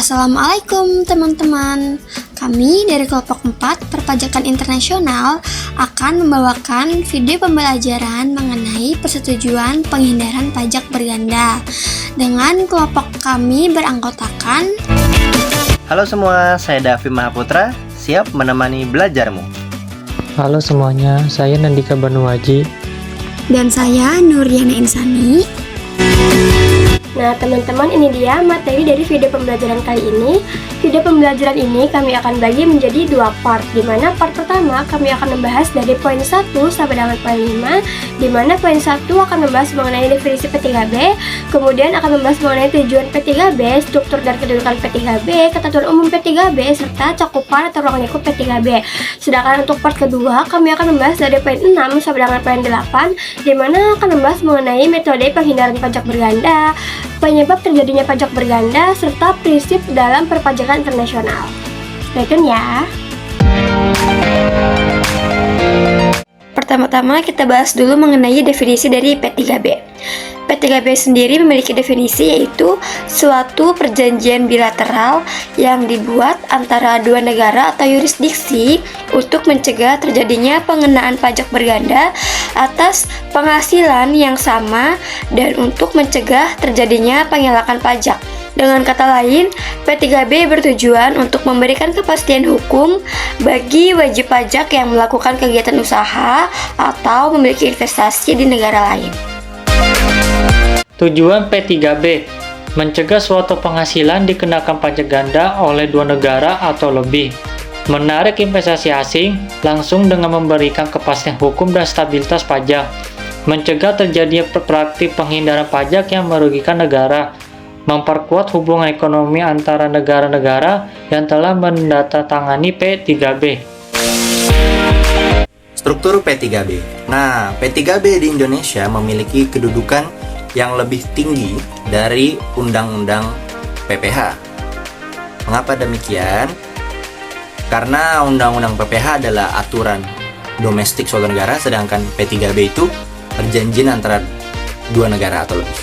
Assalamualaikum teman-teman. Kami dari kelompok 4 Perpajakan Internasional akan membawakan video pembelajaran mengenai persetujuan penghindaran pajak berganda dengan kelompok kami beranggotakan. Halo semua, saya Davi Mahaputra, siap menemani belajarmu. Halo semuanya, saya Nandika Banuwaji. Dan saya Nuriana Insani. Nah teman-teman, ini dia materi dari video pembelajaran kali ini. Video pembelajaran ini kami akan bagi menjadi 2 part, dimana part pertama kami akan membahas dari poin 1 sampai dengan poin 5, dimana poin 1 akan membahas mengenai definisi P3B, kemudian akan membahas mengenai tujuan P3B, struktur dan kedudukan P3B, ketentuan umum P3B, serta cakupan atau ruang lingkup P3B. Sedangkan untuk part kedua kami akan membahas dari poin 6 sampai dengan poin 8, dimana akan membahas mengenai metode penghindaran pajak berganda, penyebab terjadinya pajak berganda, serta prinsip dalam perpajakan internasional. Stay tune ya. Pertama-tama kita bahas dulu mengenai definisi dari P3B. P3B sendiri memiliki definisi, yaitu suatu perjanjian bilateral yang dibuat antara dua negara atau yurisdiksi untuk mencegah terjadinya pengenaan pajak berganda atas penghasilan yang sama dan untuk mencegah terjadinya pengelakan pajak. Dengan kata lain, P3B bertujuan untuk memberikan kepastian hukum bagi wajib pajak yang melakukan kegiatan usaha atau memiliki investasi di negara lain. Tujuan P3B mencegah suatu penghasilan dikenakan pajak ganda oleh dua negara atau lebih, menarik investasi asing langsung dengan memberikan kepastian hukum dan stabilitas pajak, mencegah terjadinya praktik penghindaran pajak yang merugikan negara, memperkuat hubungan ekonomi antara negara-negara yang telah menandatangani P3B. Struktur P3B. Nah, P3B di Indonesia memiliki kedudukan yang lebih tinggi dari Undang-Undang PPH. Mengapa demikian? Karena Undang-Undang PPH adalah aturan domestik suatu negara, sedangkan P3B itu perjanjian antara dua negara atau lebih.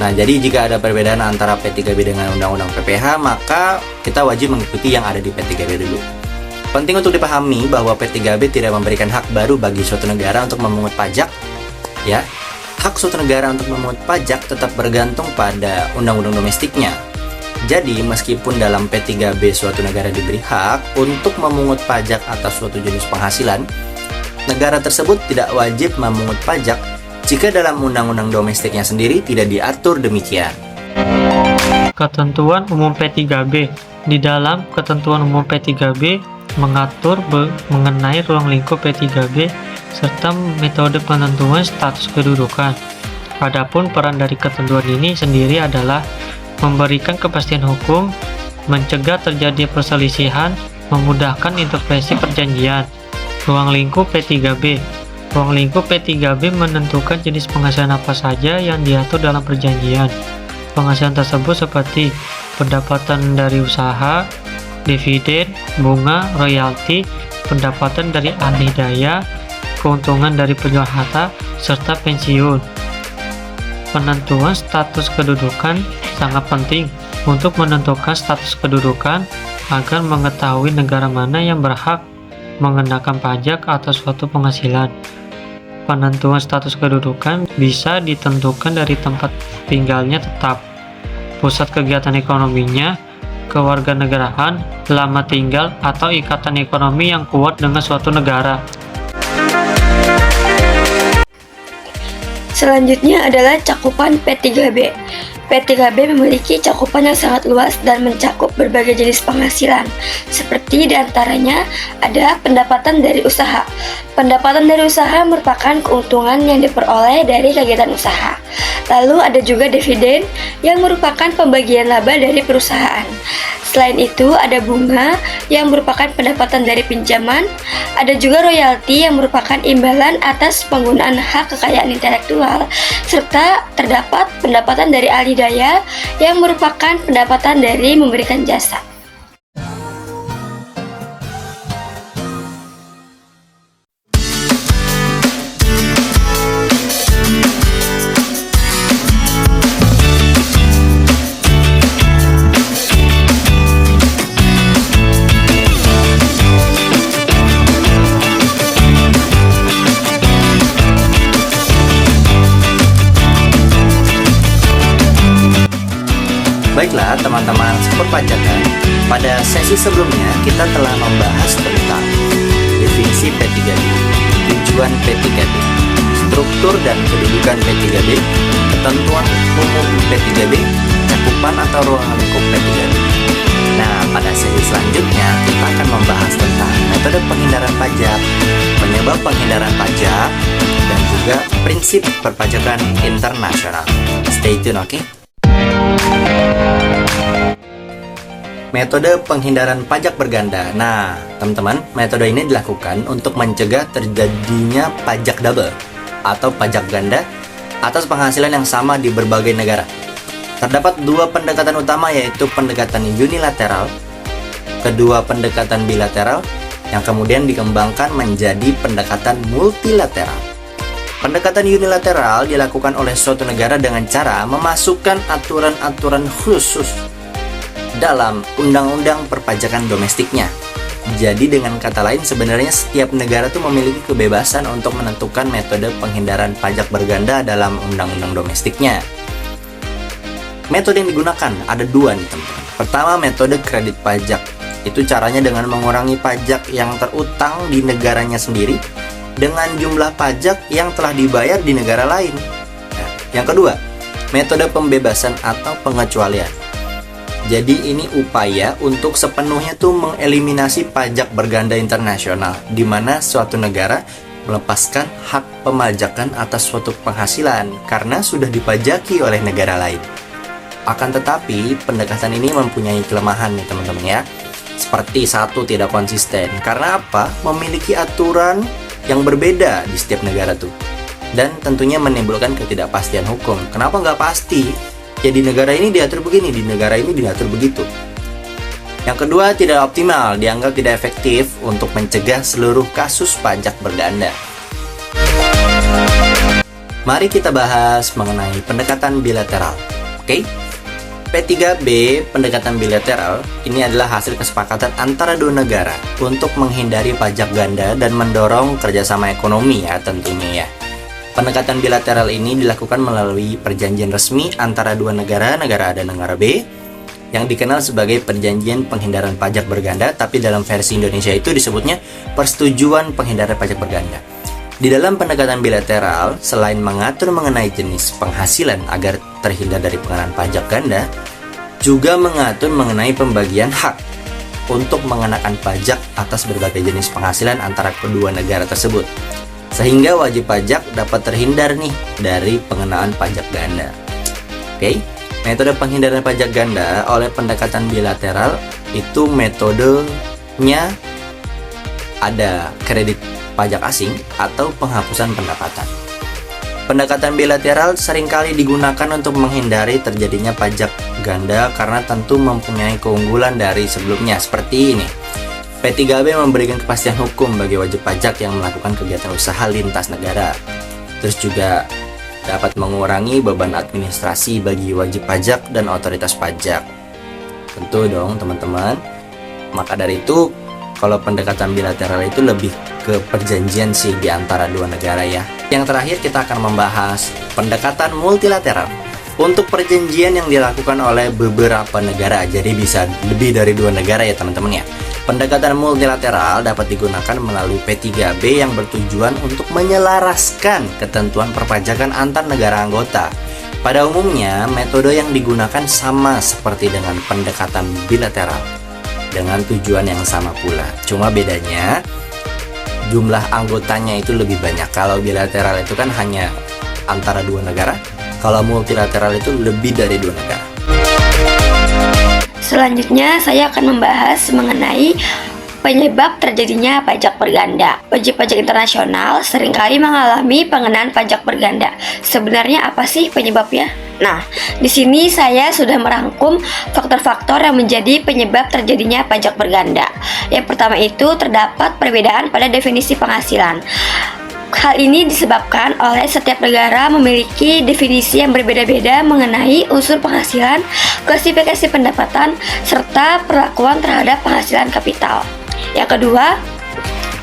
Nah, jadi jika ada perbedaan antara P3B dengan Undang-Undang PPH, maka kita wajib mengikuti yang ada di P3B dulu. Penting untuk dipahami bahwa P3B tidak memberikan hak baru bagi suatu negara untuk memungut pajak, ya. Hak suatu negara untuk memungut pajak tetap bergantung pada undang-undang domestiknya. Jadi, meskipun dalam P3B suatu negara diberi hak untuk memungut pajak atas suatu jenis penghasilan, negara tersebut tidak wajib memungut pajak jika dalam undang-undang domestiknya sendiri tidak diatur demikian. Ketentuan umum P3B. Di dalam ketentuan umum P3B mengatur mengenai ruang lingkup P3B serta metode penentuan status kedudukan. Adapun peran dari ketentuan ini sendiri adalah memberikan kepastian hukum, mencegah terjadi perselisihan, memudahkan intervensi perjanjian. Ruang lingkup P3B. Ruang lingkup P3B menentukan jenis penghasilan apa saja yang diatur dalam perjanjian. Penghasilan tersebut seperti pendapatan dari usaha, dividen, bunga, royalti, pendapatan dari alih daya, keuntungan dari penjual harta, serta pensiun. Penentuan status kedudukan sangat penting untuk menentukan status kedudukan agar mengetahui negara mana yang berhak mengenakan pajak atas suatu penghasilan. Penentuan status kedudukan bisa ditentukan dari tempat tinggalnya tetap, pusat kegiatan ekonominya, kewarganegaraan, lama tinggal, atau ikatan ekonomi yang kuat dengan suatu negara. Selanjutnya adalah cakupan P3B. P3B memiliki cakupan yang sangat luas dan mencakup berbagai jenis penghasilan, seperti diantaranya ada pendapatan dari usaha. Pendapatan dari usaha merupakan keuntungan yang diperoleh dari kegiatan usaha. Lalu ada juga dividen yang merupakan pembagian laba dari perusahaan. Selain itu ada bunga yang merupakan pendapatan dari pinjaman. Ada juga royalti yang merupakan imbalan atas penggunaan hak kekayaan intelektual. Serta terdapat pendapatan dari alih daya yang merupakan pendapatan dari memberikan jasa. teman-teman perpajakan, pada sesi sebelumnya kita telah membahas tentang definisi P3B, tujuan P3B, struktur dan kedudukan P3B, ketentuan umum P3B, cakupan atau ruang lingkup P3B. Nah, pada sesi selanjutnya kita akan membahas tentang metode penghindaran pajak, penyebab penghindaran pajak, dan juga prinsip perpajakan internasional. Stay tune, oke? Metode penghindaran pajak berganda. Nah, teman-teman, metode ini dilakukan untuk mencegah terjadinya pajak double atau pajak ganda atas penghasilan yang sama di berbagai negara. Terdapat dua pendekatan utama, yaitu pendekatan unilateral, kedua pendekatan bilateral, yang kemudian dikembangkan menjadi pendekatan multilateral. Pendekatan unilateral dilakukan oleh suatu negara dengan cara memasukkan aturan-aturan khusus dalam undang-undang perpajakan domestiknya. Jadi dengan kata lain, sebenarnya setiap negara tuh memiliki kebebasan untuk menentukan metode penghindaran pajak berganda dalam undang-undang domestiknya. Metode yang digunakan ada dua nih, teman-teman. Pertama, metode kredit pajak. Itu caranya dengan mengurangi pajak yang terutang di negaranya sendiri dengan jumlah pajak yang telah dibayar di negara lain. Nah, yang kedua, metode pembebasan atau pengecualian. Jadi ini upaya untuk sepenuhnya tuh mengeliminasi pajak berganda internasional, di mana suatu negara melepaskan hak pemajakan atas suatu penghasilan karena sudah dipajaki oleh negara lain. Akan tetapi, pendekatan ini mempunyai kelemahan nih teman-teman ya. Seperti satu, tidak konsisten. Karena apa? Memiliki aturan yang berbeda di setiap negara tuh. Dan tentunya menimbulkan ketidakpastian hukum. Kenapa nggak pasti? Ya di negara ini diatur begini, di negara ini diatur begitu. Yang kedua, tidak optimal. Dianggap tidak efektif untuk mencegah seluruh kasus pajak berganda. Mari kita bahas mengenai pendekatan bilateral. Oke? P3B, pendekatan bilateral, ini adalah hasil kesepakatan antara dua negara untuk menghindari pajak ganda dan mendorong kerjasama ekonomi ya tentunya ya. Pendekatan bilateral ini dilakukan melalui perjanjian resmi antara dua negara, negara A dan negara B, yang dikenal sebagai perjanjian penghindaran pajak berganda, tapi dalam versi Indonesia itu disebutnya persetujuan penghindaran pajak berganda. Di dalam pendekatan bilateral, selain mengatur mengenai jenis penghasilan agar terhindar dari pengenaan pajak ganda, juga mengatur mengenai pembagian hak untuk mengenakan pajak atas berbagai jenis penghasilan antara kedua negara tersebut, sehingga wajib pajak dapat terhindar nih dari pengenaan pajak ganda. Oke, metode penghindaran pajak ganda oleh pendekatan bilateral itu metodenya ada kredit pajak asing atau penghapusan pendapatan. Pendekatan bilateral seringkali digunakan untuk menghindari terjadinya pajak ganda karena tentu mempunyai keunggulan dari sebelumnya seperti ini. P3B memberikan kepastian hukum bagi wajib pajak yang melakukan kegiatan usaha lintas negara. Terus juga dapat mengurangi beban administrasi bagi wajib pajak dan otoritas pajak. Tentu dong teman-teman. Maka dari itu, kalau pendekatan bilateral itu lebih ke perjanjian sih di antara dua negara ya. Yang terakhir kita akan membahas pendekatan multilateral. Untuk perjanjian yang dilakukan oleh beberapa negara, jadi bisa lebih dari dua negara ya teman-teman ya. Pendekatan multilateral dapat digunakan melalui P3B yang bertujuan untuk menyelaraskan ketentuan perpajakan antar negara anggota. Pada umumnya, metode yang digunakan sama seperti dengan pendekatan bilateral, dengan tujuan yang sama pula. Cuma bedanya jumlah anggotanya itu lebih banyak. Kalau bilateral itu kan hanya antara dua negara, kalau multilateral itu lebih dari dua negara. Selanjutnya saya akan membahas mengenai penyebab terjadinya pajak berganda. Wajib pajak internasional seringkali mengalami pengenaan pajak berganda. Sebenarnya apa sih penyebabnya? Nah, di sini saya sudah merangkum faktor-faktor yang menjadi penyebab terjadinya pajak berganda. Yang pertama itu terdapat perbedaan pada definisi penghasilan. Hal ini disebabkan oleh setiap negara memiliki definisi yang berbeda-beda mengenai unsur penghasilan, klasifikasi pendapatan, serta perlakuan terhadap penghasilan kapital. Yang kedua,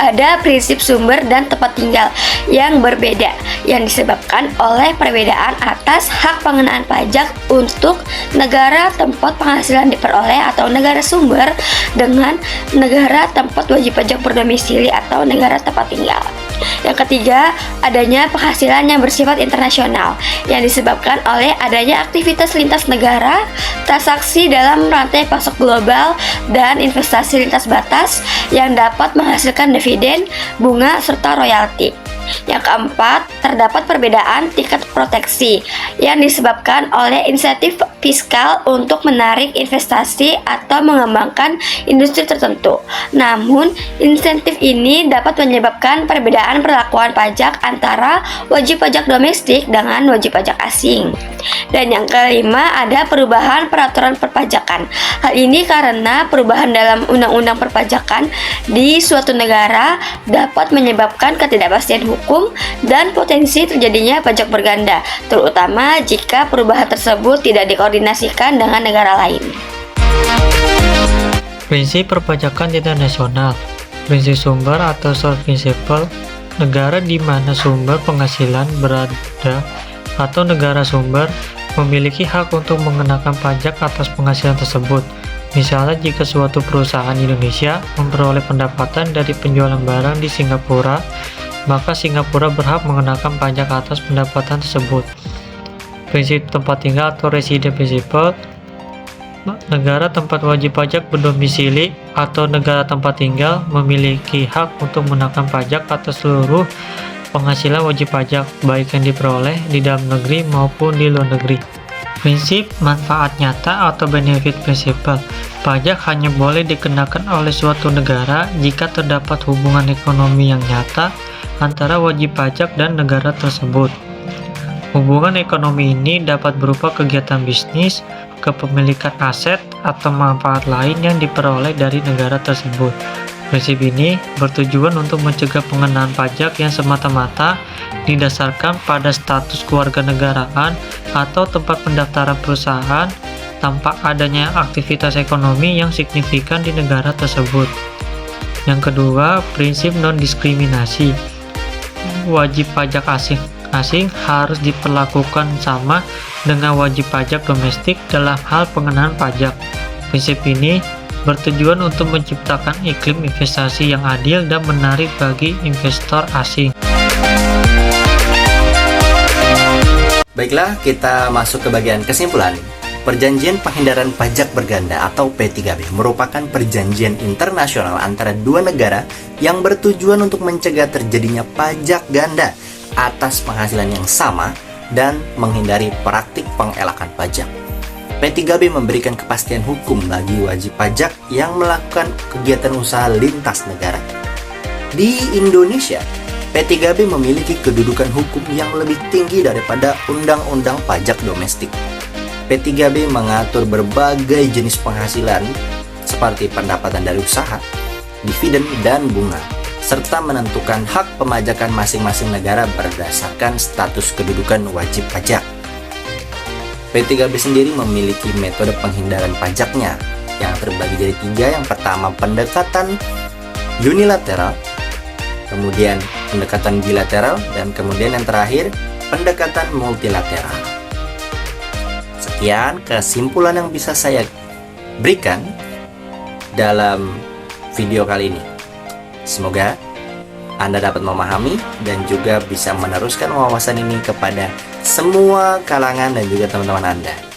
ada prinsip sumber dan tempat tinggal yang berbeda yang disebabkan oleh perbedaan atas hak pengenaan pajak untuk negara tempat penghasilan diperoleh atau negara sumber dengan negara tempat wajib pajak berdomisili atau negara tempat tinggal. Yang ketiga, adanya penghasilan yang bersifat internasional yang disebabkan oleh adanya aktivitas lintas negara, transaksi dalam rantai pasok global, dan investasi lintas batas yang dapat menghasilkan dividen, bunga, serta royalti. Yang keempat, terdapat perbedaan tingkat proteksi yang disebabkan oleh insentif fiskal untuk menarik investasi atau mengembangkan industri tertentu. Namun, insentif ini dapat menyebabkan perbedaan perlakuan pajak antara wajib pajak domestik dengan wajib pajak asing. Dan yang kelima, ada perubahan peraturan perpajakan. Hal ini karena perubahan dalam undang-undang perpajakan di suatu negara dapat menyebabkan ketidakpastian hukum dan potensi terjadinya pajak berganda, terutama jika perubahan tersebut tidak dikoordinasikan dengan negara lain. Prinsip perpajakan internasional. Prinsip sumber atau source principle, negara di mana sumber penghasilan berada atau negara sumber memiliki hak untuk mengenakan pajak atas penghasilan tersebut. Misalnya, jika suatu perusahaan Indonesia memperoleh pendapatan dari penjualan barang di Singapura, maka Singapura berhak mengenakan pajak atas pendapatan tersebut. Prinsip tempat tinggal atau resident principle, negara tempat wajib pajak berdomisili atau negara tempat tinggal memiliki hak untuk mengenakan pajak atas seluruh penghasilan wajib pajak, baik yang diperoleh di dalam negeri maupun di luar negeri. Prinsip manfaat nyata atau benefit principle, pajak hanya boleh dikenakan oleh suatu negara jika terdapat hubungan ekonomi yang nyata antara wajib pajak dan negara tersebut. Hubungan ekonomi ini dapat berupa kegiatan bisnis, kepemilikan aset, atau manfaat lain yang diperoleh dari negara tersebut. Prinsip ini bertujuan untuk mencegah pengenaan pajak yang semata-mata didasarkan pada status kewarganegaraan atau tempat pendaftaran perusahaan tanpa adanya aktivitas ekonomi yang signifikan di negara tersebut. Yang kedua, prinsip non-diskriminasi. Wajib pajak asing harus diperlakukan sama dengan wajib pajak domestik dalam hal pengenaan pajak. Prinsip ini bertujuan untuk menciptakan iklim investasi yang adil dan menarik bagi investor asing. Baiklah, kita masuk ke bagian kesimpulan. Perjanjian Penghindaran Pajak Berganda atau P3B merupakan perjanjian internasional antara dua negara yang bertujuan untuk mencegah terjadinya pajak ganda atas penghasilan yang sama dan menghindari praktik pengelakan pajak. P3B memberikan kepastian hukum bagi wajib pajak yang melakukan kegiatan usaha lintas negara. Di Indonesia, P3B memiliki kedudukan hukum yang lebih tinggi daripada undang-undang pajak domestik. P3B mengatur berbagai jenis penghasilan seperti pendapatan dari usaha, dividen, dan bunga, serta menentukan hak pemajakan masing-masing negara berdasarkan status kedudukan wajib pajak. P3B sendiri memiliki metode penghindaran pajaknya yang terbagi jadi tiga. Yang pertama, pendekatan unilateral, kemudian pendekatan bilateral, dan kemudian yang terakhir, pendekatan multilateral. Sekian kesimpulan yang bisa saya berikan dalam video kali ini. Semoga Anda dapat memahami dan juga bisa meneruskan wawasan ini kepada semua kalangan dan juga teman-teman Anda.